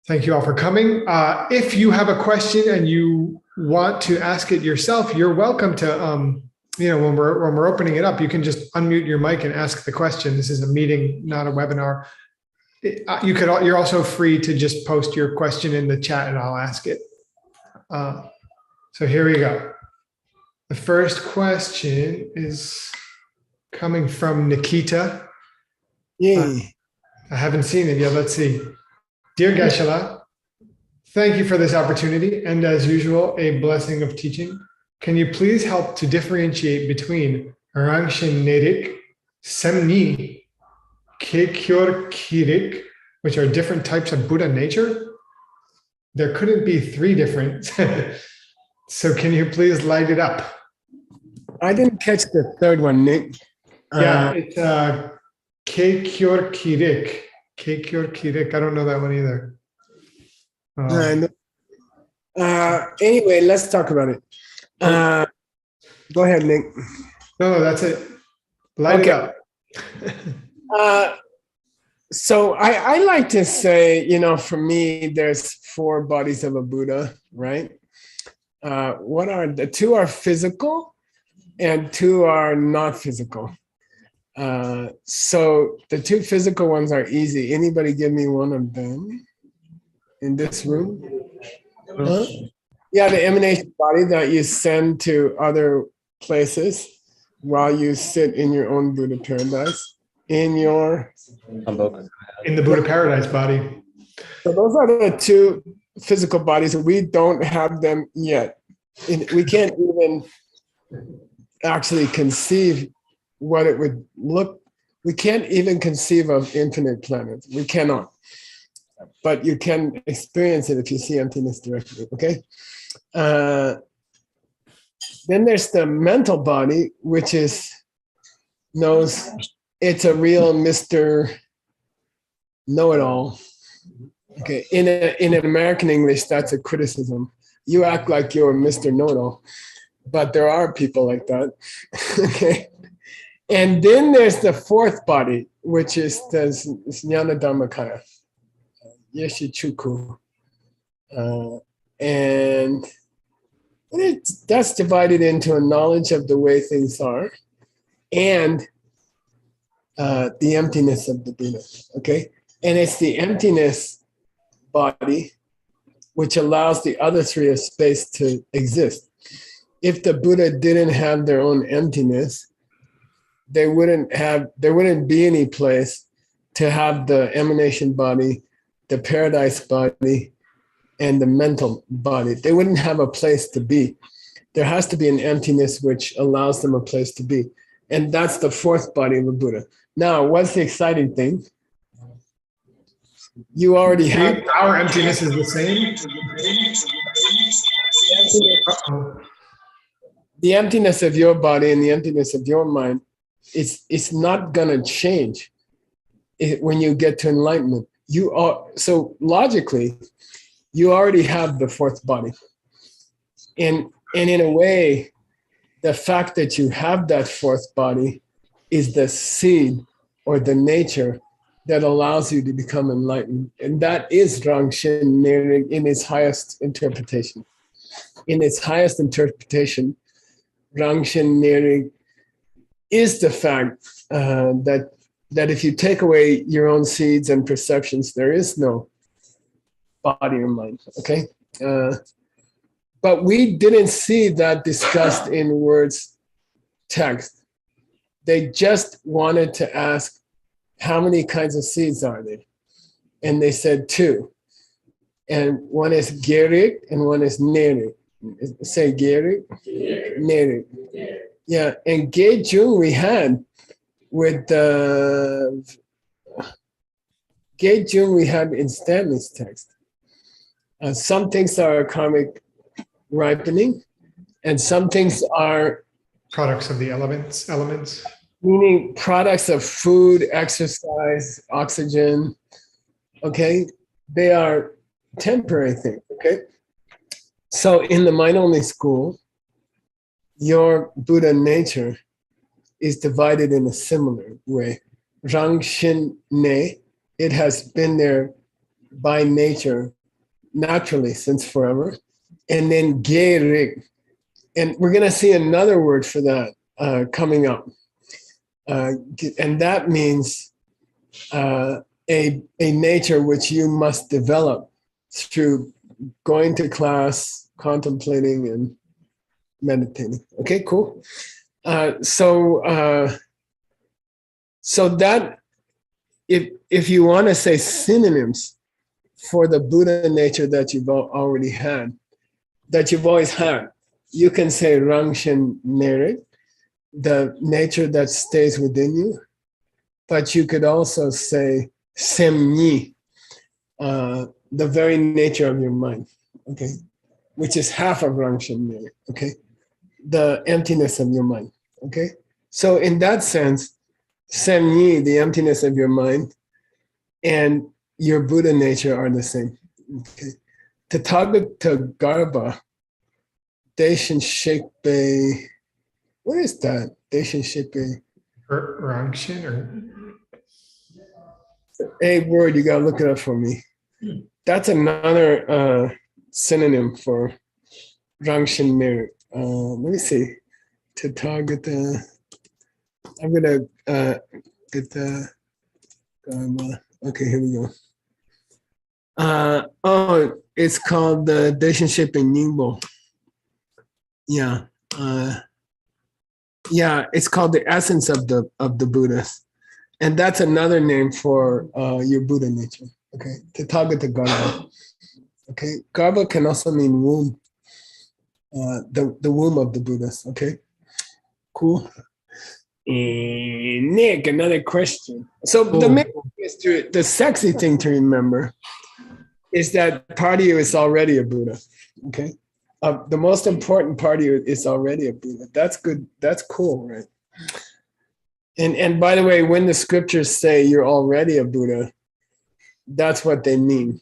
Thank you all for coming. If you have a question and you want to ask it yourself, you're welcome to, when we're opening it up, you can just unmute your mic and ask the question. This is a meeting, not a webinar. You're also free to just post your question in the chat and I'll ask it. So here we go. The first question is coming from Nikita. Yay. I haven't seen it yet. Let's see. Dear Geshe-la, thank you for this opportunity and as usual, a blessing of teaching. Can you please help to differentiate between Rangshin Nerik, Semni, Kekyor Kirik, which are different types of Buddha nature? There couldn't be three different. So can you please light it up? I didn't catch the third one, Nick. Yeah, it's Kekyor Kirik. Kekyor Kirik. I don't know that one either. Anyway, let's talk about it. Go ahead, Nick. No, that's it. Light it up. So I like to say, for me, there's four bodies of a Buddha, right? What are the two are physical and two are not physical. So the two physical ones are easy. Anybody give me one of them in this room? Huh? Yeah, the emanation body that you send to other places while you sit in your own Buddha paradise. In the Buddha paradise body. So those are the two physical bodies. We don't have them yet. We can't even actually conceive what it would look. We can't even conceive of infinite planets. We cannot. But you can experience it if you see emptiness directly, okay? Then there's the mental body, which knows it's a real Mr. Know-it-all. Okay, in an American English, that's a criticism. You act like you're Mr. Know-it-all, but there are people like that. Okay, and then there's the fourth body, which is the Jnana Dharmakaya, Yeshichuku, and that's divided into a knowledge of the way things are, and the emptiness of the Buddha. Okay, and it's the emptiness body which allows the other three a space to exist. If the Buddha didn't have their own emptiness, there wouldn't be any place to have the emanation body, the paradise body, and the mental body. They wouldn't have a place to be. There has to be an emptiness which allows them a place to be. And that's the fourth body of the Buddha. Now, what's the exciting thing? You already have... Our emptiness is the same? The emptiness of your body and the emptiness of your mind, it's not going to change when you get to enlightenment. So logically, you already have the fourth body. And in a way, the fact that you have that fourth body is the seed or the nature that allows you to become enlightened. And that is Rangshin Nerig in its highest interpretation. In its highest interpretation, Rangshin Nerig is the fact that if you take away your own seeds and perceptions, there is no body or mind, okay? But we didn't see that discussed in words text. They just wanted to ask, how many kinds of seeds are there? And they said two. And one is Gerik and one is Nerik. Say Gerik, Nerik. Yeah, and Gejung we had with Gejung we had in Stanley's text. Some things are karmic ripening, and some things are products of the elements. Meaning products of food, exercise, oxygen. Okay, they are temporary things. Okay, so in the mind-only school, your Buddha nature is divided in a similar way. Rangshin Ne, it has been there by nature naturally since forever. And then gerik. And we're going to see another word for that coming up. And that means a nature which you must develop through going to class, contemplating, and meditating. Okay, cool. So that if you want to say synonyms for the Buddha nature that you've already had, that you've always had, you can say Rangshen Nerik, the nature that stays within you. But you could also say Semni, the very nature of your mind, okay, which is half of Rangshen Nerik, okay, the emptiness of your mind, okay. So in that sense, Semni, the emptiness of your mind, and your Buddha nature are the same. Okay. Tathagata Garba, Deshin Shekbe, what is that? Deshin Shekbe. Rangshin or A word, you gotta look it up for me. That's another synonym for Rangshin Mir. Let me see. Tathagata. I'm gonna get the. Okay, here we go. It's called the Deshinship in Ningbo. Yeah. Yeah, it's called the essence of the Buddhas. And that's another name for your Buddha nature. Okay. Tathagata Garba. Okay. Garba can also mean womb. The womb of the Buddhas. Okay. Cool. And Nick, another question. So the main thing the sexy thing to remember is that part of you is already a Buddha. Okay. The most important part of you is already a Buddha. That's good. That's cool, right? And by the way, when the scriptures say you're already a Buddha, that's what they mean.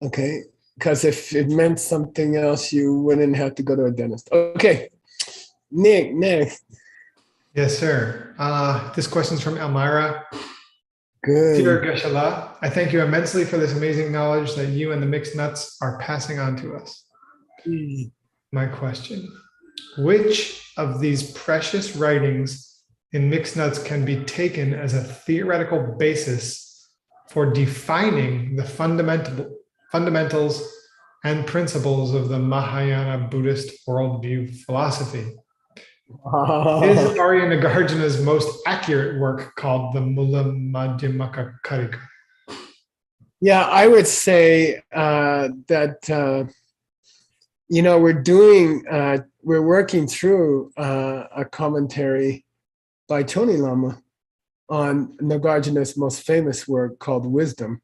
Okay? Because if it meant something else, you wouldn't have to go to a dentist. Okay. Nick, next. Yes, sir. This question's from Elmira. Good. Dear Geshe-la, I thank you immensely for this amazing knowledge that you and the mixed nuts are passing on to us. My question, which of these precious writings in mixed nuts can be taken as a theoretical basis for defining the fundamentals and principles of the Mahayana Buddhist worldview philosophy? Is Arya Nagarjuna's most accurate work called the Mula Madhyamaka Karika? Yeah, I would say that we're working through a commentary by Choni Lama on Nagarjuna's most famous work called Wisdom.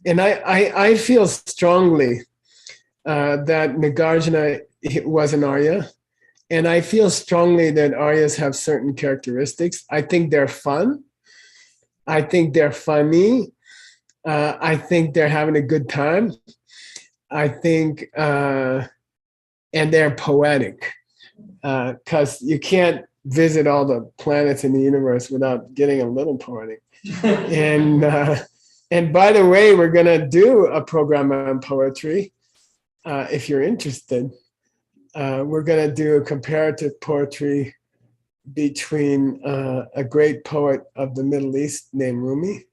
And I feel strongly that Nagarjuna was an Arya. And I feel strongly that Aryas have certain characteristics. I think they're fun. I think they're funny. I think they're having a good time. I think, and they're poetic, because you can't visit all the planets in the universe without getting a little poetic. And by the way, we're gonna do a program on poetry. If you're interested, we're gonna do a comparative poetry between a great poet of the Middle East named Rumi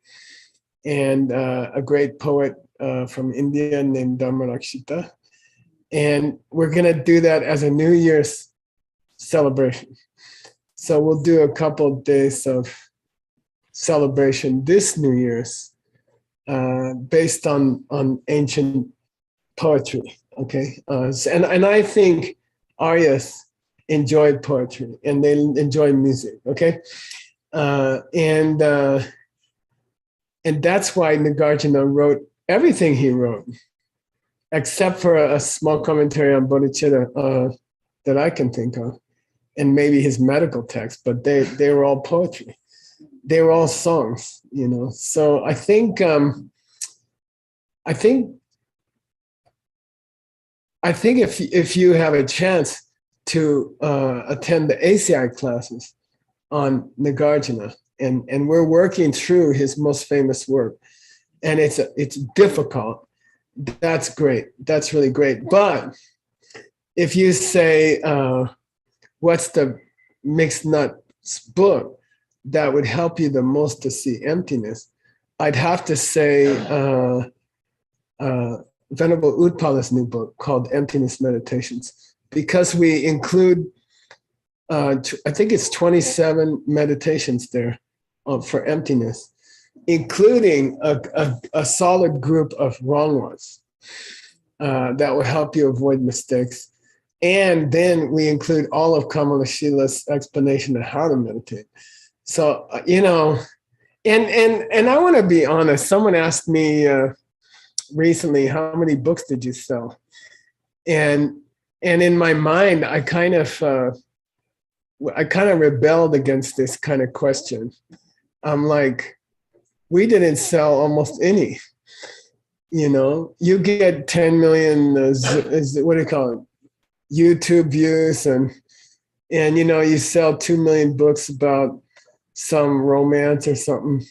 and a great poet from India named Dharmarakshita. And we're going to do that as a New Year's celebration. So we'll do a couple of days of celebration this New Year's based on ancient poetry, okay? And I think Aryas enjoyed poetry and they enjoy music, okay? And that's why Nagarjuna wrote everything he wrote, except for a small commentary on bodhicitta that I can think of, and maybe his medical text, but they were all poetry. They were all songs, you know. So I think if you have a chance to attend the ACI classes on Nagarjuna, and we're working through his most famous work, and it's difficult. that's great. That's really great. But if you say, what's the mixed nuts book that would help you the most to see emptiness? I'd have to say Venerable Utpala's new book called Emptiness Meditations, because we include, I think it's 27 meditations there for emptiness, including a solid group of wrong ones that will help you avoid mistakes. And then we include all of Kamala Shila's explanation of how to meditate. So, and I want to be honest. Someone asked me recently, how many books did you sell? And in my mind, I kind of rebelled against this kind of question. I'm like, we didn't sell almost any. You get 10 million, what do you call it? YouTube views, and you sell 2 million books about some romance or something.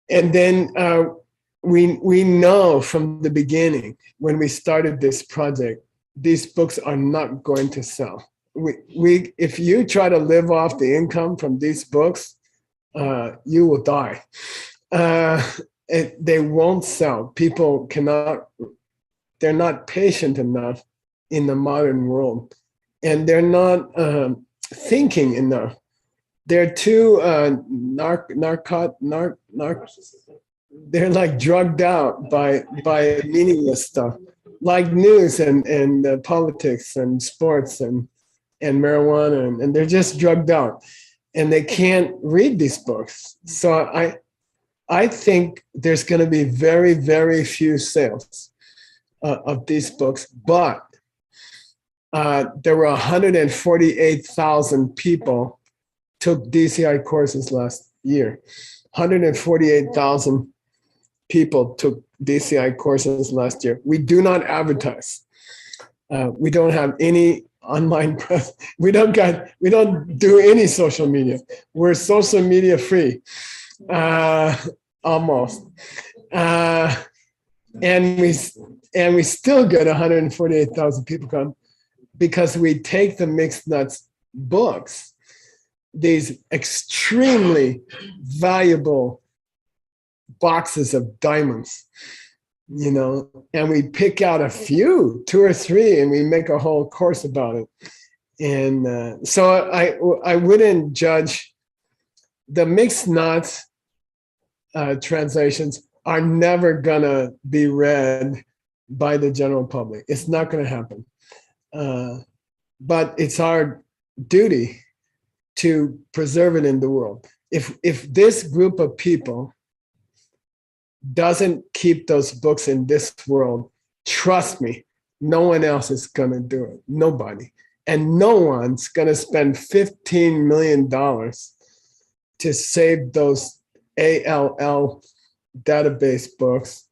And then we know from the beginning, when we started this project, these books are not going to sell. If you try to live off the income from these books, you will die. They won't sell. People they're not patient enough in the modern world, and they're not thinking enough. They're too they're like drugged out by meaningless stuff, like news and politics and sports and marijuana, and they're just drugged out, and they can't read these books. So I think there's going to be very, very few sales of these books, but there were 148,000 people took DCI courses last year. 148,000 people took DCI courses last year. We do not advertise. We don't have any online press. We don't do any social media. We're social media free, almost. And we still get 148,000 people come, because we take the Mixed Nuts books, these extremely valuable boxes of diamonds, and we pick out a few, 2 or 3, and we make a whole course about it. And so I wouldn't judge. The Mixed Nuts translations are never gonna be read by the general public. It's not gonna happen. But it's our duty to preserve it in the world. If this group of people doesn't keep those books in this world, trust me, no one else is gonna do it. Nobody. And no one's gonna spend $15 million to save those ALL database books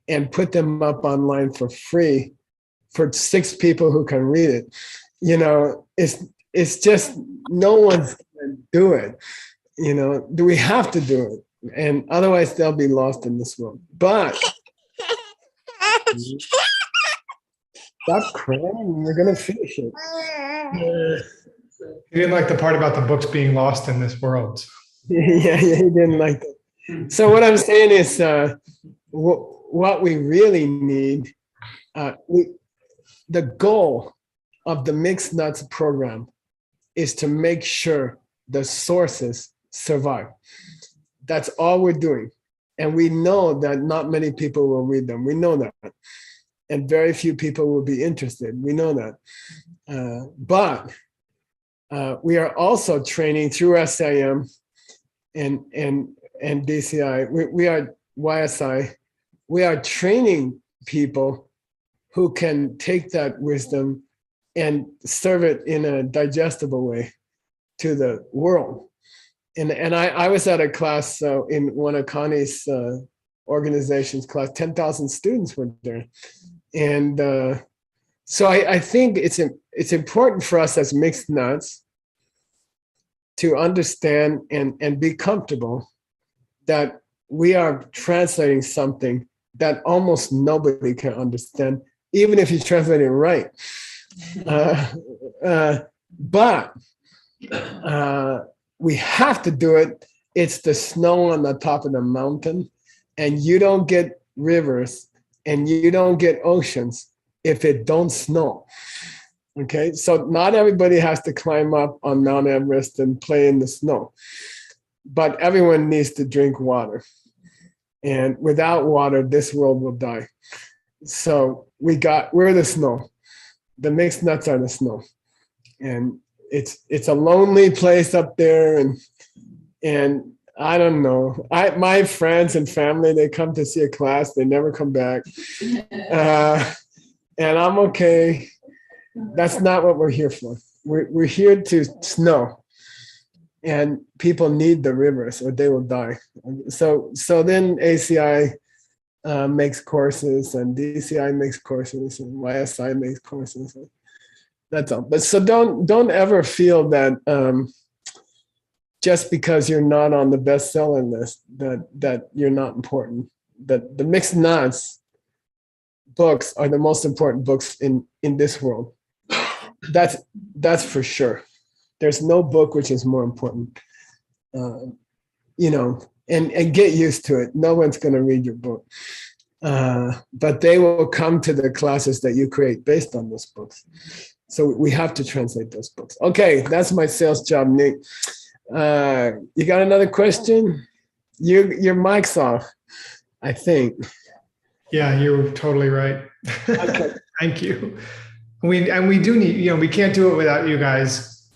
and put them up online for free for 6 people who can read it. It's just, no one's gonna do it. Do we have to do it? And otherwise they'll be lost in this world. But stop crying, you're gonna finish it. He didn't like the part about the books being lost in this world. Yeah, he didn't like that. So what I'm saying is, what we really need, the goal of the Mixed Nuts program is to make sure the sources survive. That's all we're doing. And we know that not many people will read them. We know that. And very few people will be interested. We know that. But we are also training through SIM and DCI. We are YSI. We are training people who can take that wisdom and serve it in a digestible way to the world. And I was at a class in one of Connie's organizations class, 10,000 students were there. And so I think it's important for us as Mixed Nuts to understand and be comfortable that we are translating something that almost nobody can understand, even if you translate it right. But we have to do it. It's the snow on the top of the mountain, and you don't get rivers and you don't get oceans if it don't snow. Okay, so not everybody has to climb up on Mount Everest and play in the snow, but everyone needs to drink water. And without water, this world will die. So we're the snow. The mixed nuts are the snow. And it's a lonely place up there, and I don't know. My friends and family, they come to see a class, they never come back. And I'm okay. That's not what we're here for. We're here to snow, and people need the rivers or they will die. So then ACI makes courses, and DCI makes courses, and YSI makes courses. That's all. But so don't ever feel that just because you're not on the bestseller list that you're not important. That the mixed nuts books are the most important books in this world. That's for sure. There's no book which is more important. And get used to it. No one's going to read your book. But they will come to the classes that you create based on those books. So we have to translate those books. Okay, that's my sales job, Nick. You got another question? Your mic's off, I think. Yeah, you're totally right. Okay. Thank you. We do need, we can't do it without you guys.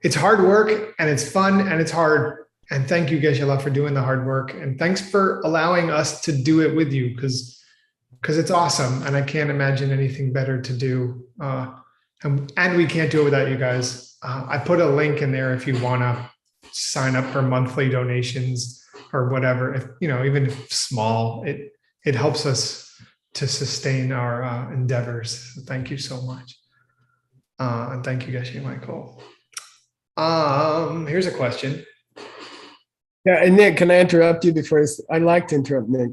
It's hard work, and it's fun, and it's hard. And thank you, Geshe-la, for doing the hard work. And thanks for allowing us to do it with you, because it's awesome. And I can't imagine anything better to do. And we can't do it without you guys. I put a link in there if you want to sign up for monthly donations or whatever. If, even if small, it helps us to sustain our endeavors. So thank you so much. And thank you, Geshe Michael. Here's a question. Yeah, and Nick, can I interrupt you before I like to interrupt Nick.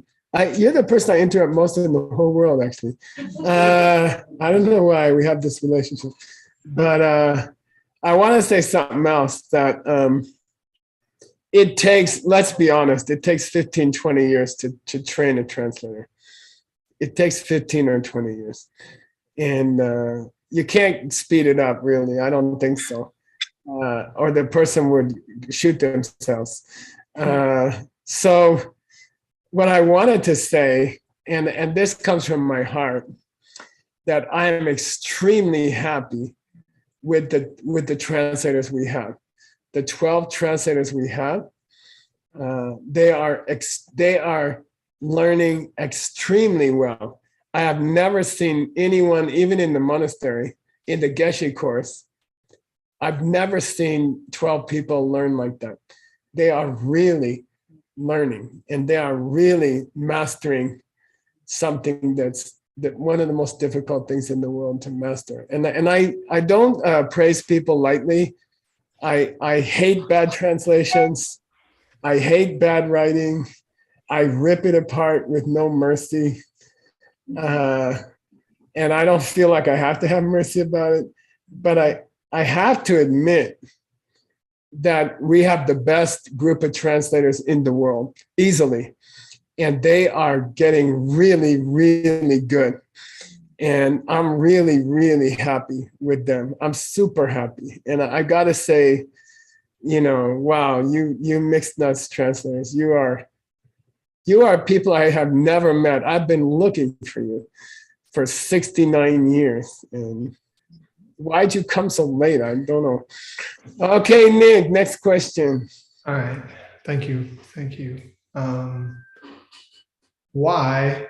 You're the person I interrupt most in the whole world, actually. I don't know why we have this relationship, but I want to say something else that it takes, let's be honest, it takes 15, 20 years to train a translator. It takes 15 or 20 years. And you can't speed it up, really. I don't think so. Or the person would shoot themselves. So what I wanted to say, and this comes from my heart, that I am extremely happy with the translators we have. The 12 translators we have, they are learning extremely well. I have never seen anyone, even in the monastery, in the Geshe course, I've never seen 12 people learn like that. They are really learning, and they are really mastering something that's one of the most difficult things in the world to master. And I don't praise people lightly. I hate bad translations. I hate bad writing. I rip it apart with no mercy. And I don't feel like I have to have mercy about it. But I have to admit that we have the best group of translators in the world, easily. And they are getting really, really good. And I'm really, really happy with them. I'm super happy. And I gotta say, wow, you mixed nuts translators, you are people I have never met. I've been looking for you for 69 years. And why'd you come so late? I don't know. Okay, Nick, next question. All right. Thank you. Thank you. Why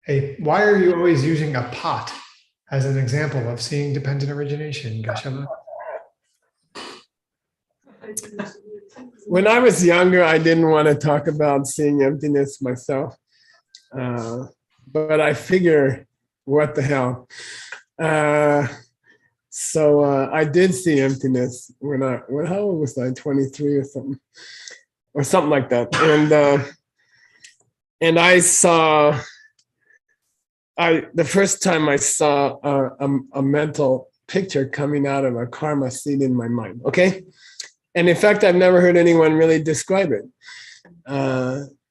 are you always using a pot as an example of seeing dependent origination, Geshe-la? When I was younger, I didn't want to talk about seeing emptiness myself. But I figure, what the hell? So I did see emptiness how old was I? 23 or something like that. and I saw, the first time I saw a mental picture coming out of a karma seed in my mind, okay? And in fact, I've never heard anyone really describe it.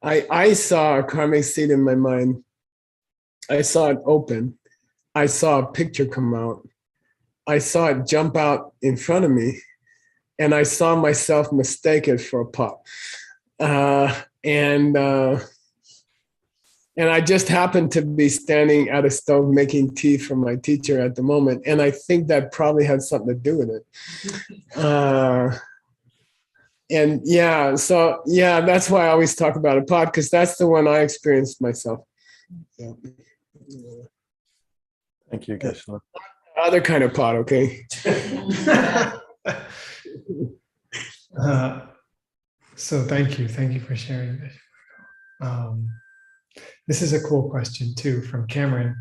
I saw a karmic seed in my mind. I saw it open. I saw a picture come out. I saw it jump out in front of me, and I saw myself mistake it for a pot. And I just happened to be standing at a stove making tea for my teacher at the moment. And I think that probably had something to do with it. And yeah, so yeah, that's why I always talk about a pot, because that's the one I experienced myself. Yeah. Thank you, Geshe-la. Other kind of pot, okay? So thank you. Thank you for sharing this. This is a cool question too from Cameron.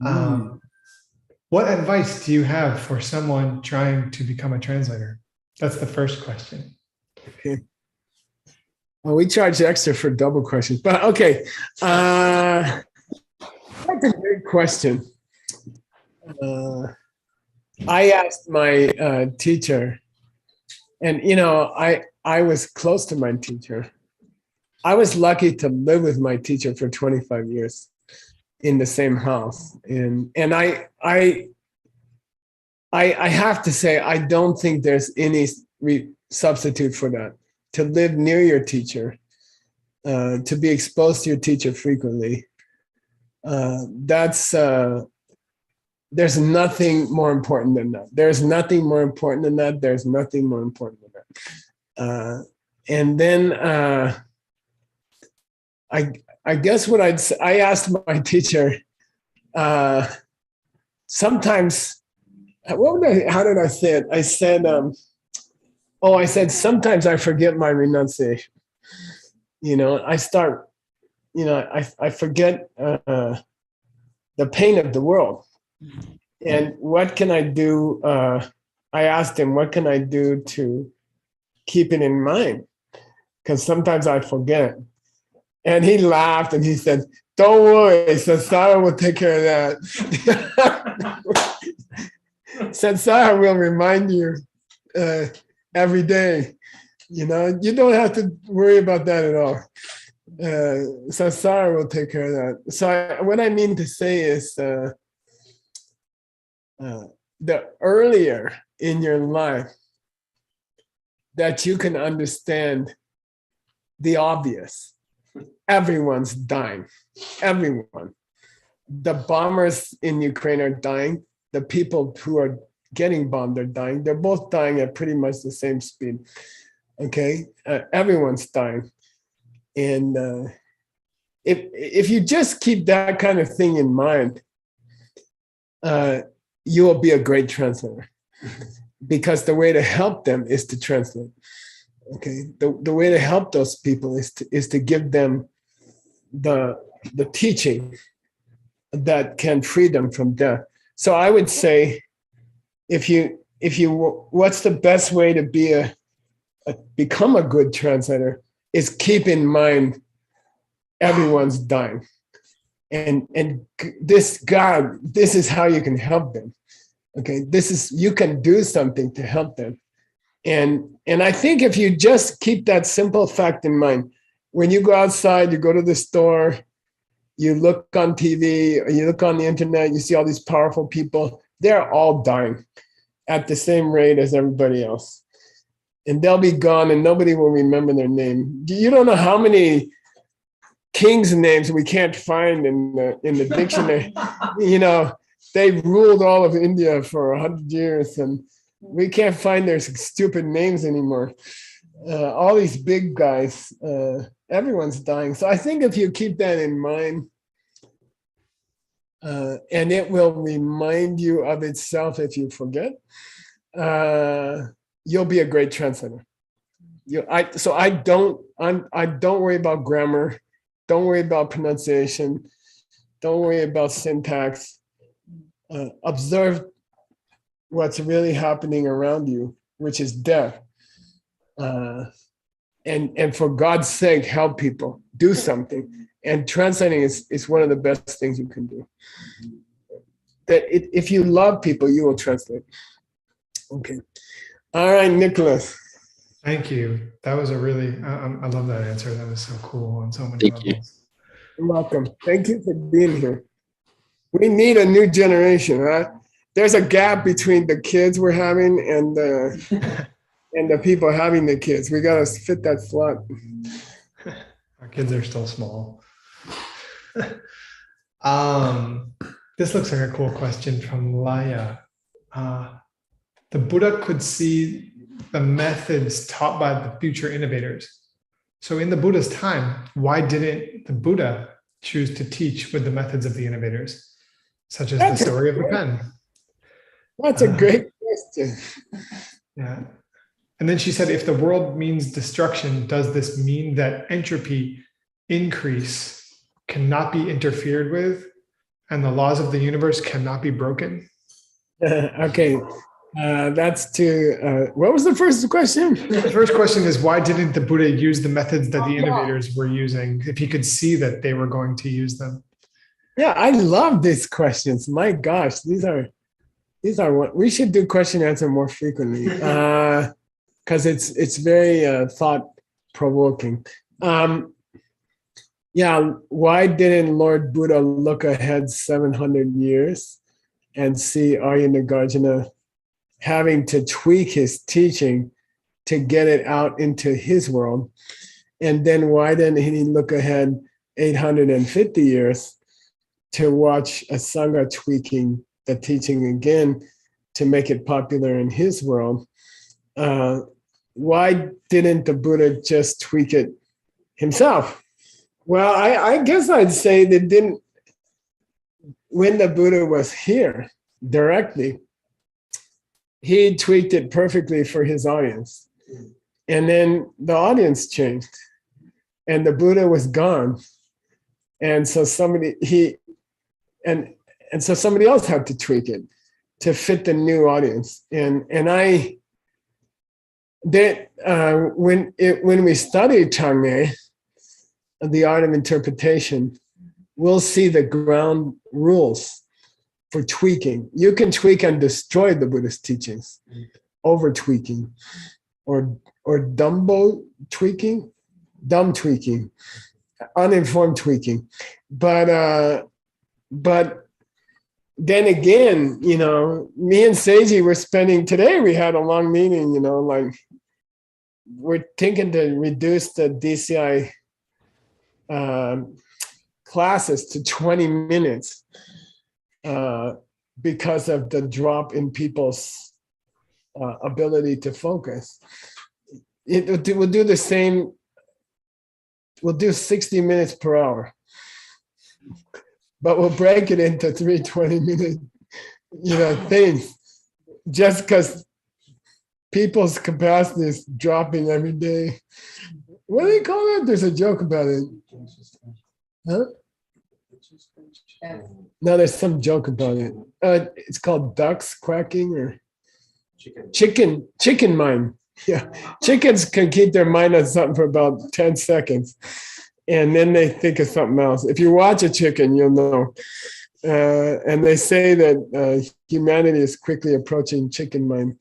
What advice do you have for someone trying to become a translator? That's the first question. Okay. Well, we charge extra for double questions, but okay. That's a great question. I asked my teacher, and I was close to my teacher. I was lucky to live with my teacher for 25 years in the same house. And I have to say, I don't think there's any substitute for that. To live near your teacher, to be exposed to your teacher frequently, there's nothing more important than that. There's nothing more important than that. There's nothing more important than that. And then I guess what I asked my teacher, sometimes, how did I say it? I said, sometimes I forget my renunciation. I start, I forget the pain of the world. And what can I do? I asked him, what can I do to keep it in mind? Because sometimes I forget. And he laughed and he said, don't worry, Sansara will take care of that. Sansara will remind you every day. You don't have to worry about that at all. Sansara will take care of that. So what I mean to say is the earlier in your life that you can understand the obvious, everyone's dying. Everyone. The bombers in Ukraine are dying. The people who are getting bombed are dying. They're both dying at pretty much the same speed. Okay, everyone's dying. And if you just keep that kind of thing in mind, you will be a great translator, because the way to help them is to translate. Okay, the way to help those people is to give them the teaching that can free them from death. So I would say, if you what's the best way to become a good translator is keep in mind everyone's dying, and this is how you can help them. Okay, you can do something to help them. And I think if you just keep that simple fact in mind, when you go outside, you go to the store, you look on TV, or you look on the internet, you see all these powerful people, they're all dying at the same rate as everybody else. And they'll be gone and nobody will remember their name. You don't know how many kings' names we can't find in the dictionary. They ruled all of India for 100 years and we can't find their stupid names anymore. All these big guys, everyone's dying. So I think if you keep that in mind, and it will remind you of itself if you forget, you'll be a great translator. I don't worry about grammar, don't worry about pronunciation, don't worry about syntax. Observe what's really happening around you, which is death. and for God's sake, help people, do something. And translating is one of the best things you can do. If you love people, you will translate. Okay. All right, Nicholas. Thank you. That was a really, I love that answer. That was so cool on so many Thank levels. you. You're welcome. Thank you for being here. We need a new generation, huh? There's a gap between the kids we're having and the people having the kids. We got to fit that slot. Our kids are still small. This looks like a cool question from Laya. The Buddha could see the methods taught by the future innovators. So in the Buddha's time, why didn't the Buddha choose to teach with the methods of the innovators, such as the story of the pen? That's a great question. Yeah. And then she said, if the world means destruction, does this mean that entropy increase cannot be interfered with and the laws of the universe cannot be broken? Okay. That's to, what was the first question? The first question is, why didn't the Buddha use the methods that the innovators were using if he could see that they were going to use them? Yeah, I love these questions. My gosh, these are what we should do question answer more frequently because it's very thought provoking. Yeah, why didn't Lord Buddha look ahead 700 years and see Arya Nagarjuna having to tweak his teaching to get it out into his world? And then why didn't he look ahead 850 years to watch a Sangha tweaking the teaching again to make it popular in his world? Why didn't the Buddha just tweak it himself? Well, I guess I'd say that didn't, when the Buddha was here directly, he tweaked it perfectly for his audience. And then the audience changed and the Buddha was gone. And so somebody else had to tweak it to fit the new audience. When we study Chang'e, the art of interpretation, we'll see the ground rules for tweaking. You can tweak and destroy the Buddhist teachings, over tweaking, or dumb tweaking, uninformed tweaking. But then again, me and Seiji were spending today. We had a long meeting. Like we're thinking to reduce the DCI classes to 20 minutes because of the drop in people's ability to focus. We'll do the same. We'll do 60 minutes per hour, but we'll break it into 3 20-minute, things, just because people's capacity is dropping every day. What do they call it? There's a joke about it. Huh? No, there's some joke about it. It's called ducks quacking or chicken mind. Yeah, chickens can keep their mind on something for about 10 seconds, and then they think of something else. If you watch a chicken, you'll know. And they say that humanity is quickly approaching chicken mind.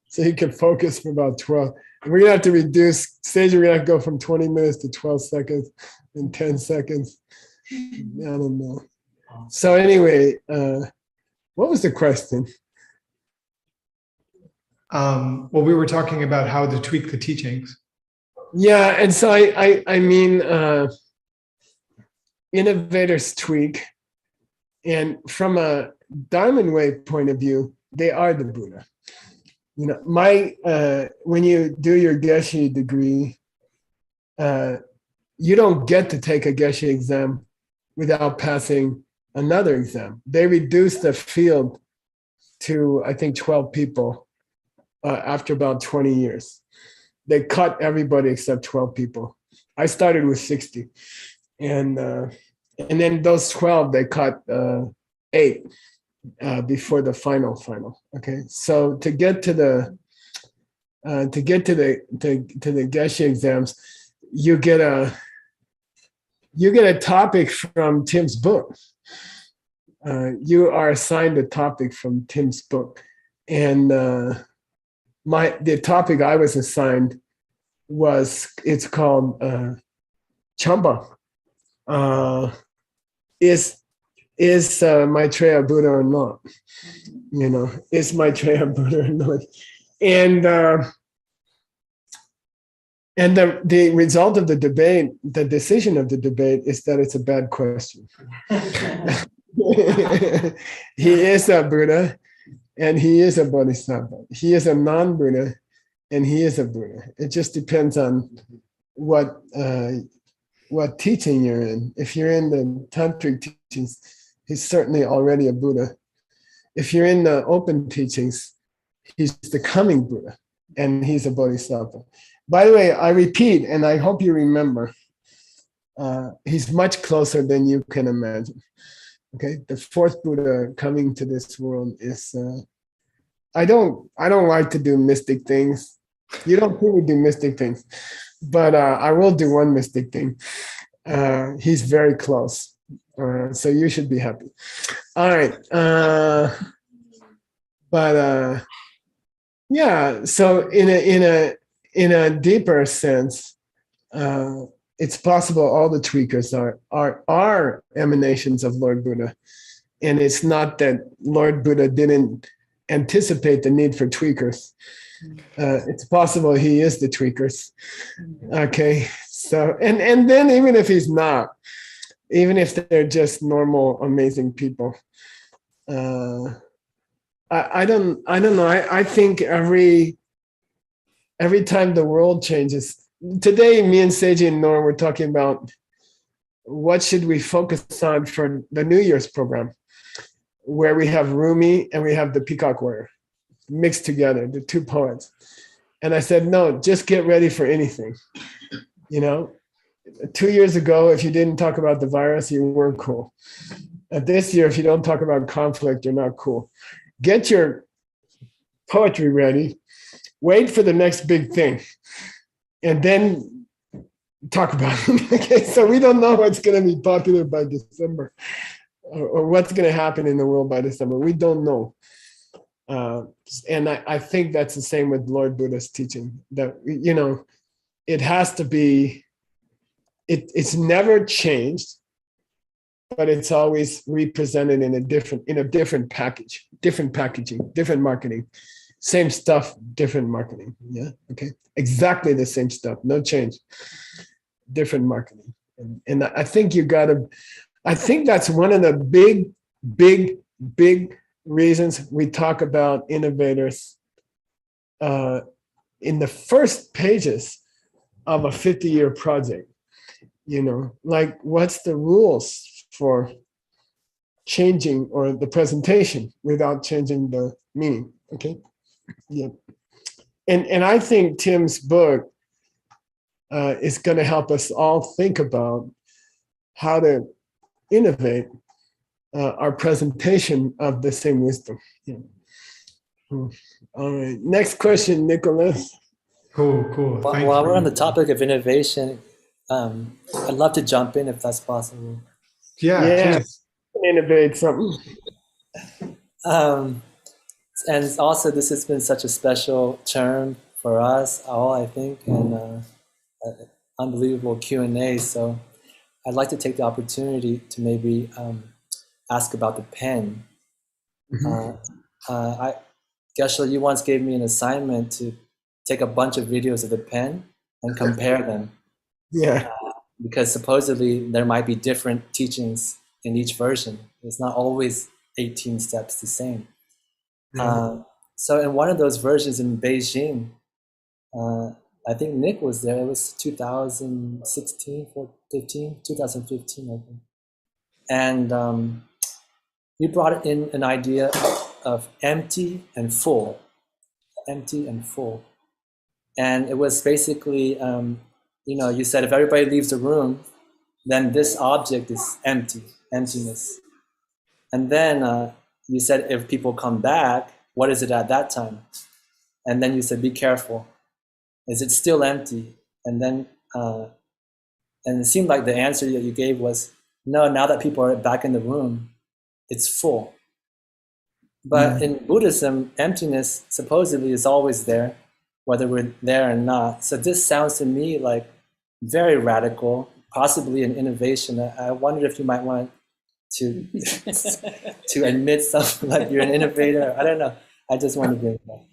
So you can focus for about 12. We're gonna have to reduce stage. We're gonna have to go from 20 minutes to 12 seconds and 10 seconds. I don't know. So anyway, what was the question? Well, we were talking about how to tweak the teachings. Yeah, and so I mean, innovators tweak, and from a Diamond Way point of view, they are the Buddha. When you do your Geshe degree, you don't get to take a Geshe exam without passing another exam. They reduced the field to, I think, 12 people after about 20 years. They cut everybody except 12 people. I started with 60. And then those 12, they cut 8 before the final. Okay, so to get to to get to the Geshe exams, you get a topic from Tim's book. You are assigned a topic from Tim's book, and the topic I was assigned it's called Chamba. Is Maitreya Buddha or not? Is Maitreya Buddha or not? And the result of the debate, the decision of the debate, is that it's a bad question. He is a Buddha, and he is a Bodhisattva. He is a non-Buddha, and he is a Buddha. It just depends on what teaching you're in. If you're in the tantric teachings, he's certainly already a Buddha. If you're in the open teachings, he's the coming Buddha, and he's a Bodhisattva. By the way, I repeat, and I hope you remember, he's much closer than you can imagine. Okay, the fourth Buddha coming to this world is. I don't like to do mystic things. You don't really do mystic things, but I will do one mystic thing. He's very close, so you should be happy. All right, but yeah. So in a deeper sense, it's possible all the tweakers are emanations of Lord Buddha, and it's not that Lord Buddha didn't anticipate the need for tweakers. It's possible he is the tweakers. Okay, so and then even if he's not, even if they're just normal, amazing people, I don't know. I think every time the world changes. Today, me and Seiji and Nora were talking about what should we focus on for the New Year's program, where we have Rumi and we have the Peacock Warrior mixed together, the two poets. And I said, no, just get ready for anything. 2 years ago, if you didn't talk about the virus, you weren't cool. This year, if you don't talk about conflict, you're not cool. Get your poetry ready. Wait for the next big thing. And then talk about it. Okay, so we don't know what's going to be popular by December, or what's going to happen in the world by December. We don't know. And I think that's the same with Lord Buddha's teaching, that, it has to be, it's never changed, but it's always represented in a different package, different packaging, different marketing. Same stuff, different marketing. Yeah. Okay. Exactly the same stuff. No change. Different marketing. And I think I think that's one of the big reasons we talk about innovators in the first pages of a 50-year project. Like, what's the rules for changing or the presentation without changing the meaning? Okay. Yeah. And I think Tim's book is going to help us all think about how to innovate our presentation of the same wisdom. Yeah. All right. Next question, Nicholas. Cool. While we're on the topic of innovation, I'd love to jump in if that's possible. Yeah. Innovate something. And also, this has been such a special term for us all, I think, and unbelievable Q&A. So I'd like to take the opportunity to maybe ask about the pen. Geshe, you once gave me an assignment to take a bunch of videos of the pen and compare them. Yeah. Because supposedly there might be different teachings in each version. It's not always 18 steps the same. So in one of those versions in Beijing, I think Nick was there. It was 2016, 2015, I think. And he brought in an idea of empty and full. And it was basically, you said if everybody leaves the room, then this object is emptiness. And then you said if people come back, what is it at that time? And then you said, be careful. Is it still empty? And then, and it seemed like the answer that you gave was, no, now that people are back in the room, it's full. But in Buddhism, emptiness supposedly is always there, whether we're there or not. So this sounds to me like very radical, possibly an innovation. I wonder if you might want to to admit something like you're an innovator. I don't know. I just want to bring it up.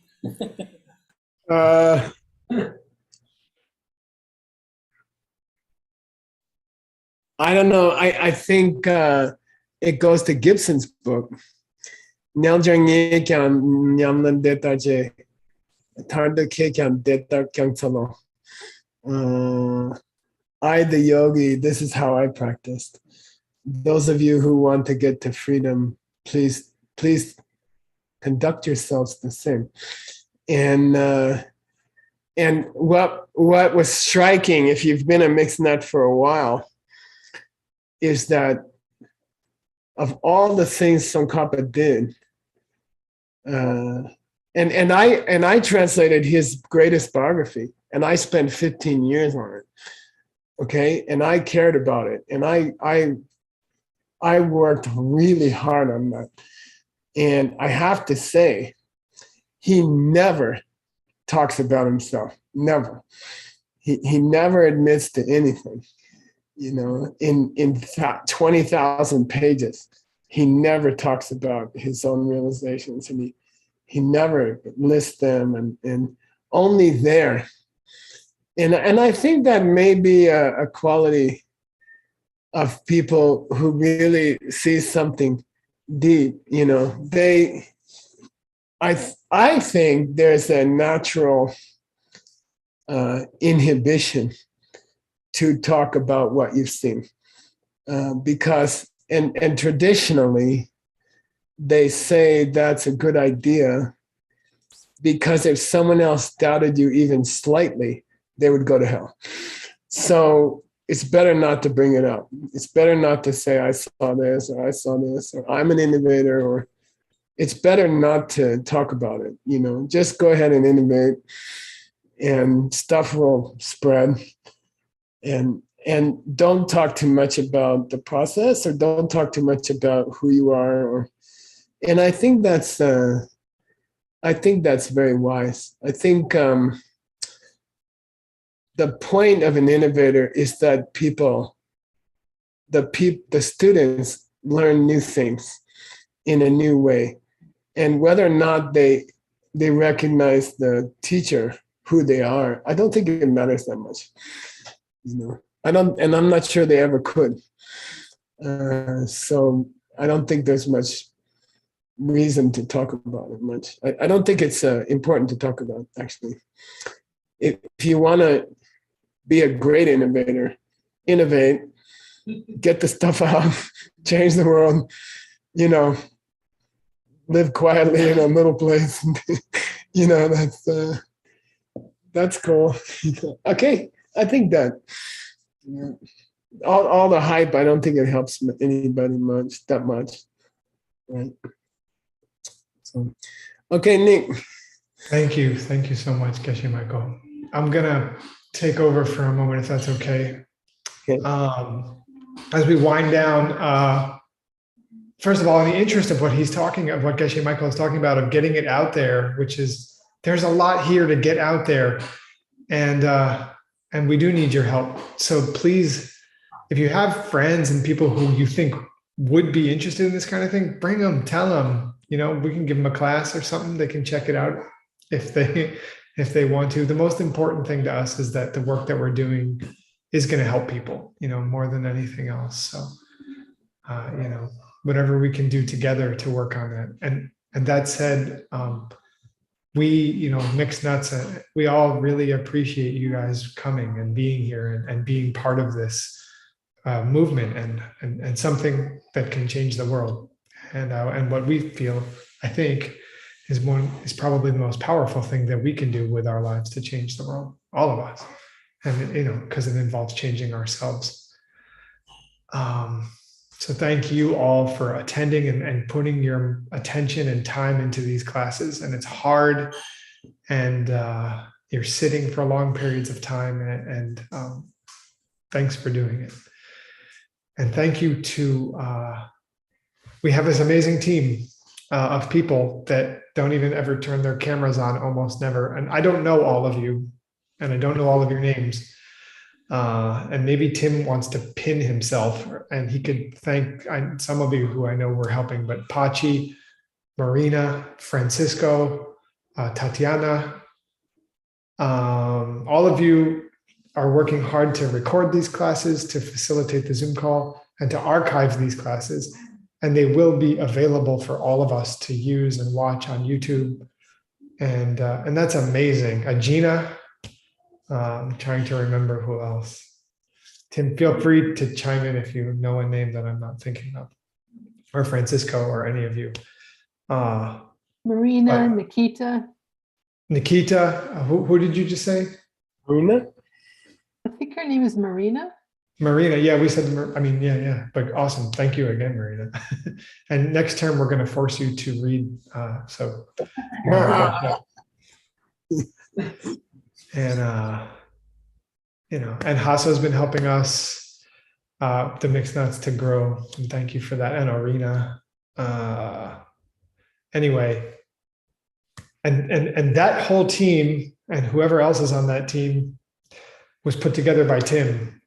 I don't know. I think it goes to Gibson's book. I, the yogi, this is how I practiced. Those of you who want to get to freedom, please conduct yourselves the same. And what was striking, if you've been a mixed nut for a while, is that of all the things Tsongkhapa did, and I translated his greatest biography, and I spent 15 years on it. Okay, and I cared about it, and I worked really hard on that. And I have to say, he never talks about himself. Never. He never admits to anything. You know, in 20,000 pages, he never talks about his own realizations, and he never lists them, and only there. And I think that may be a quality of people who really see something deep. You know, I think there's a natural inhibition to talk about what you've seen, because and traditionally they say that's a good idea, because if someone else doubted you even slightly, they would go to hell. So it's better not to bring it up. It's better not to say, I saw this, or I saw this, or I'm an innovator, or it's better not to talk about it. You know, just go ahead and innovate, and stuff will spread. And don't talk too much about the process, or don't talk too much about who you are. And I think that's very wise. I think the point of an innovator is that the students learn new things in a new way, and whether or not they recognize the teacher who they are, I don't think it matters that much. You know, I'm not sure they ever could. So I don't think there's much reason to talk about it much. I don't think it's important to talk about, actually. If you want to be a great innovator, innovate, get the stuff out, change the world, you know, live quietly in a little place. You know, that's cool. Okay, I think that all the hype, I don't think it helps anybody that much, right? So, okay, Nick. Thank you so much, Geshe Michael. I'm gonna take over for a moment, if that's okay. Okay. As we wind down, first of all, in the interest of what he's talking of, what Geshe Michael is talking about, of getting it out there, which is, there's a lot here to get out there, and we do need your help. So please, if you have friends and people who you think would be interested in this kind of thing, bring them, tell them, you know, we can give them a class or something. They can check it out if they want to. The most important thing to us is that the work that we're doing is going to help people, you know, more than anything else. So, you know, whatever we can do together to work on that. And that said, we, you know, Mixed Nuts, we all really appreciate you guys coming and being here and being part of this movement and something that can change the world. And what we feel, I think, is probably the most powerful thing that we can do with our lives to change the world, all of us. And, you know, because it involves changing ourselves. So thank you all for attending and putting your attention and time into these classes. And it's hard and you're sitting for long periods of time, and thanks for doing it. And thank you to, we have this amazing team of people that don't even ever turn their cameras on, almost never. And I don't know all of you, and I don't know all of your names. And maybe Tim wants to pin himself, and he could thank some of you who I know were helping, but Pachi, Marina, Francisco, Tatiana, all of you are working hard to record these classes, to facilitate the Zoom call, and to archive these classes. And they will be available for all of us to use and watch on YouTube. And that's amazing. Gina, I'm trying to remember who else. Tim, feel free to chime in if you know a name that I'm not thinking of, or Francisco, or any of you. Marina, Nikita. Nikita, who did you just say? Marina? I think her name is Marina. Marina, yeah, we said, yeah, but awesome. Thank you again, Marina. And next term, we're going to force you to read. And, and Haso's been helping us, the mixed nuts, to grow. And thank you for that. And Arena. Anyway, and that whole team and whoever else is on that team was put together by Tim.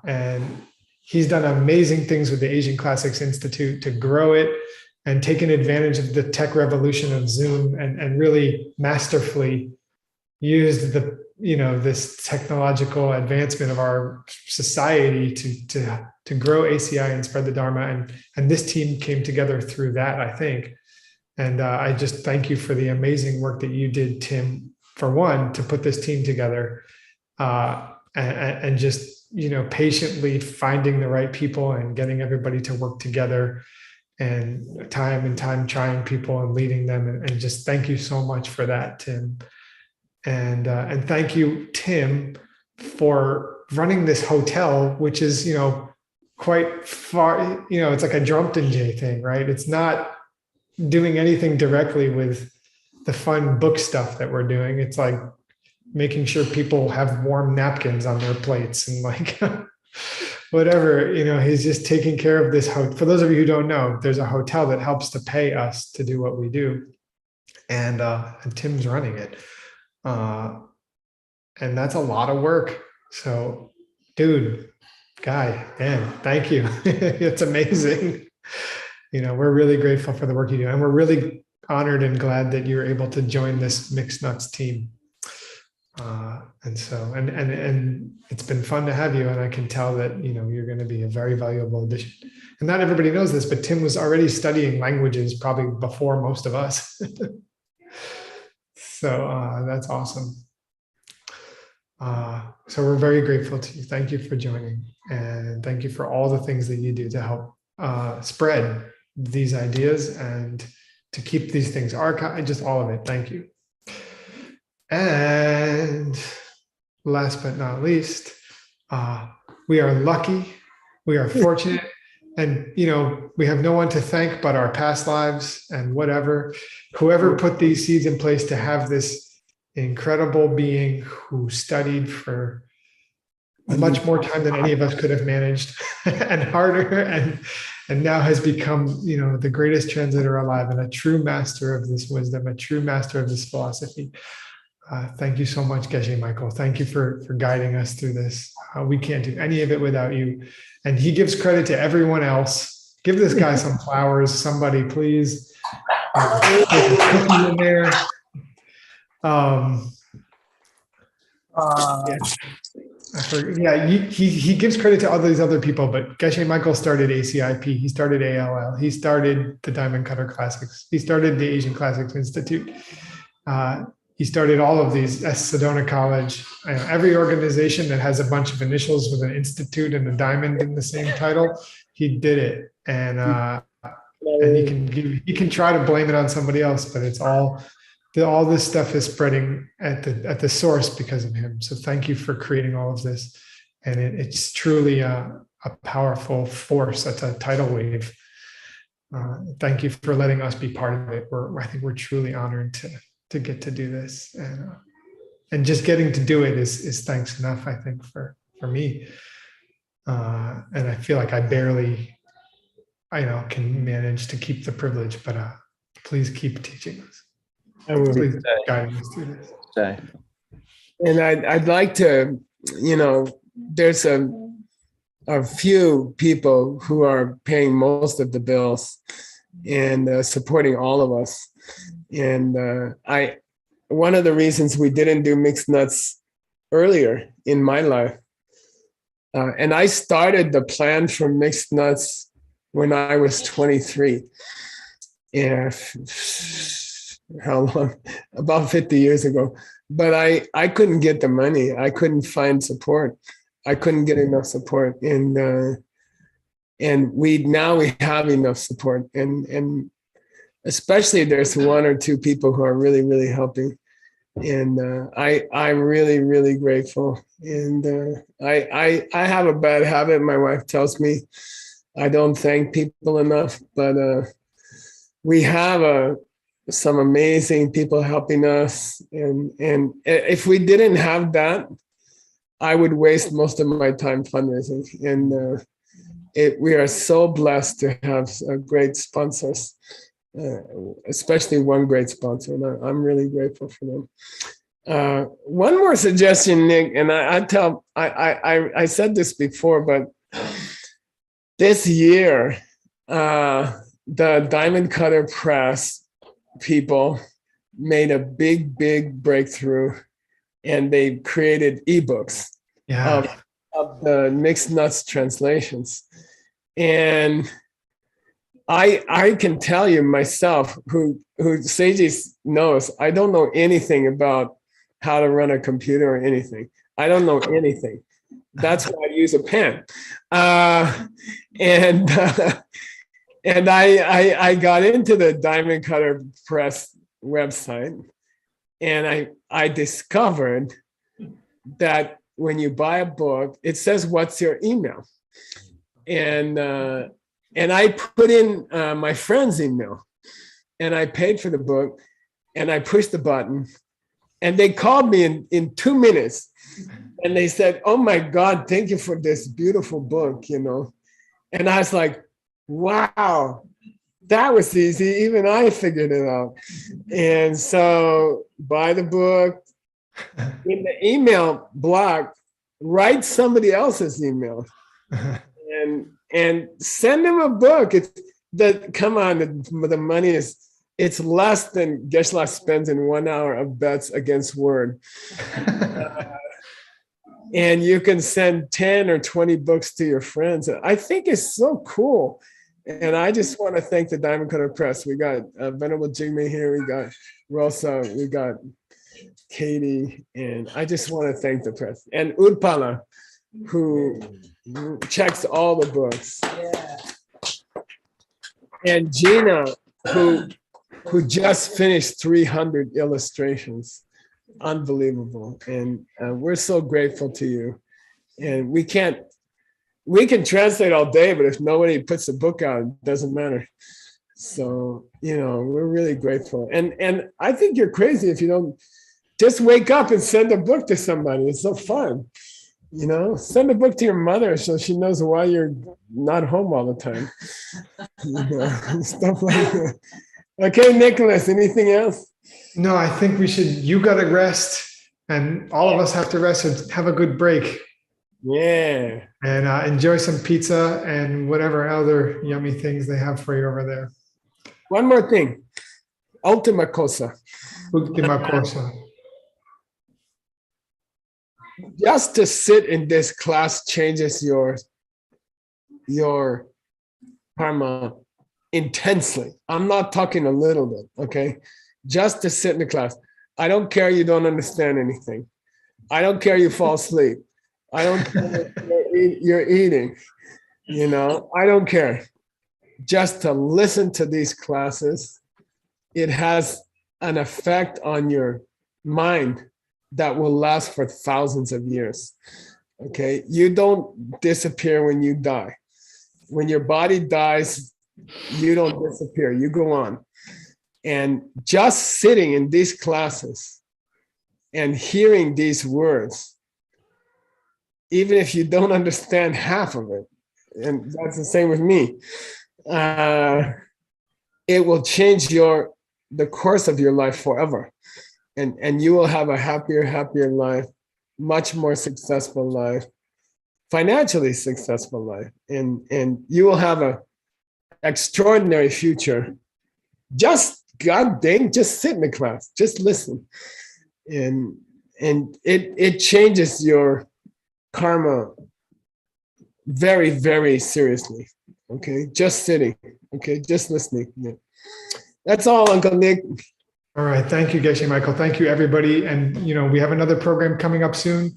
And he's done amazing things with the Asian Classics Institute to grow it and taken advantage of the tech revolution of Zoom, and really masterfully used this technological advancement of our society to grow ACI and spread the Dharma. And this team came together through that, I think. And I just thank you for the amazing work that you did, Tim, for one, to put this team together, and just, patiently finding the right people and getting everybody to work together, and time trying people and leading them. And just thank you so much for that, Tim. And thank you, Tim, for running this hotel, which is, quite far, it's like a Drumpton J thing, right? It's not doing anything directly with the fun book stuff that we're doing. It's like making sure people have warm napkins on their plates and like whatever, he's just taking care of this. For those of you who don't know, there's a hotel that helps to pay us to do what we do. And Tim's running it. And that's a lot of work. So, dude, guy, man, thank you. It's amazing. We're really grateful for the work you do. And we're really honored and glad that you were able to join this Mixed Nuts team. And it's been fun to have you. And I can tell that, you're going to be a very valuable addition. And not everybody knows this, but Tim was already studying languages probably before most of us. So that's awesome. So we're very grateful to you. Thank you for joining. And thank you for all the things that you do to help spread these ideas and to keep these things archived, just all of it. Thank you. And last but not least, we are lucky, we are fortunate, and we have no one to thank but our past lives and whoever put these seeds in place to have this incredible being who studied for much more time than any of us could have managed and harder, and now has become the greatest translator alive and a true master of this wisdom, a true master of this philosophy. Thank you so much, Geshe Michael. Thank you for guiding us through this. We can't do any of it without you. And he gives credit to everyone else. Give this guy some flowers, somebody, please. There's a cookie in there. He gives credit to all these other people, but Geshe Michael started ACIP. He started ALL. He started the Diamond Cutter Classics. He started the Asian Classics Institute. He started all of these, Sedona College. Every organization that has a bunch of initials with an institute and a diamond in the same title, he did it. And he can try to blame it on somebody else, but it's all this stuff is spreading at the source because of him. So thank you for creating all of this. And it's truly a powerful force. That's a tidal wave. Thank you for letting us be part of it. I think we're truly honored to to get to do this, and just getting to do it is thanks enough, I think, for me. And I feel like I barely, can manage to keep the privilege, but please keep teaching us. I will. Please guiding us through this. So, And I'd like to, there's a few people who are paying most of the bills and supporting all of us. And one of the reasons we didn't do mixed nuts earlier in my life, and I started the plan for mixed nuts when I was 23. Yeah, how long? About 50 years ago. But I couldn't get the money. I couldn't find support. I couldn't get enough support. And we have enough support. And especially there's one or two people who are really, really helping. And I'm really, really grateful. And I have a bad habit. My wife tells me I don't thank people enough, but we have some amazing people helping us. And if we didn't have that, I would waste most of my time fundraising. And we are so blessed to have great sponsors. Especially one great sponsor, and I'm really grateful for them. One more suggestion, Nick, and I said this before, but this year, the Diamond Cutter Press people made a big breakthrough, and they created ebooks of the Mixed Nuts translations. And I can tell you myself, who Seiji knows, I don't know anything about how to run a computer or anything. I don't know anything. That's why I use a pen. And I got into the Diamond Cutter Press website, and I discovered that when you buy a book, it says, "What's your email?" And I put in my friend's email, and I paid for the book, and I pushed the button, and they called me in 2 minutes, and they said, "Oh my God, thank you for this beautiful book," And I was like, wow, that was easy. Even I figured it out. And so buy the book. In the email block, write somebody else's email. And send them a book. Come on, the money it's less than Geshe-la spends in 1 hour of bets against Word. And you can send 10 or 20 books to your friends. I think it's so cool. And I just want to thank the Diamond Cutter Press. We got Venerable Jigme here. We got Rosa. We got Katie. And I just want to thank the press. And Udpala, who checks all the books. Yeah. And Gina, who just finished 300 illustrations. Unbelievable. And we're so grateful to you. And we can translate all day, but if nobody puts the book out, it doesn't matter. So, we're really grateful. And I think you're crazy if you don't just wake up and send a book to somebody. It's so fun. Send a book to your mother so she knows why you're not home all the time. Stuff like that. Okay, Nicholas, anything else? No, I think you got to rest, and all of us have to rest, so have a good break. Yeah. And enjoy some pizza and whatever other yummy things they have for you over there. One more thing. Ultima cosa. Ultima cosa. Just to sit in this class changes your karma intensely. I'm not talking a little bit, okay? Just to sit in the class. I don't care you don't understand anything. I don't care you fall asleep. I don't care you're eating. I don't care. Just to listen to these classes, it has an effect on your mind that will last for thousands of years. Okay, you don't disappear when you die. When your body dies, you don't disappear, you go on. And just sitting in these classes and hearing these words, even if you don't understand half of it, and that's the same with me, it will change the course of your life forever. And you will have a happier life, much more successful life, financially successful life. And you will have an extraordinary future. Just God dang, just sit in the class, just listen. And it changes your karma very, very seriously. Okay, just sitting. Okay, just listening. Yeah. That's all, Uncle Nick. All right. Thank you, Geshe Michael. Thank you, everybody. And, we have another program coming up soon.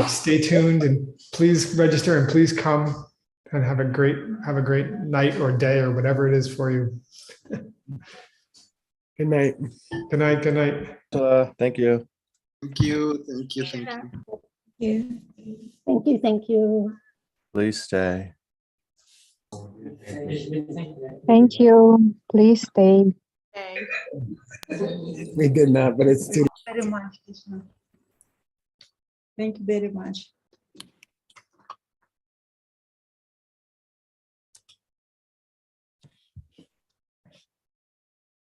Stay tuned and please register and please come and have a great night or day or whatever it is for you. Good night. Good night. Good night. Thank you. Thank you. Thank you. Thank you. Thank you. Thank you. Please stay. Thank you. Please stay. We did not, but it's too. Very much, Krishna. Thank you very much.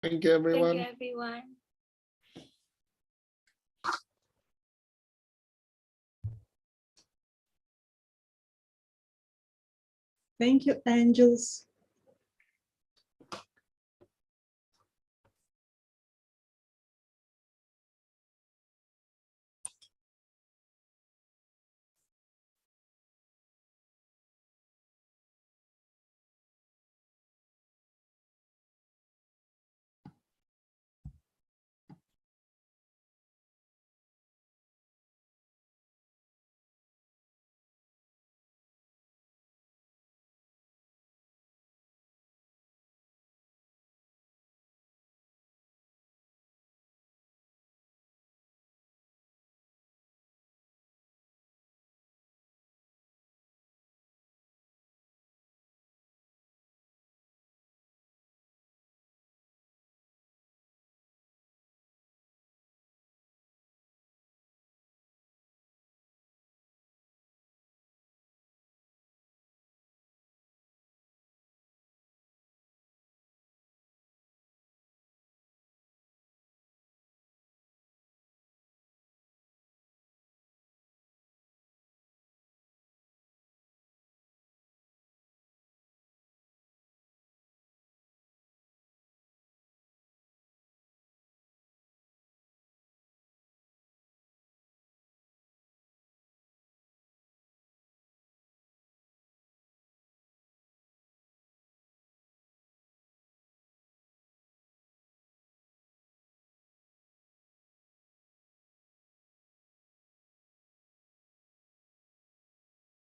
Thank you, everyone. Thank you, everyone. Thank you, angels.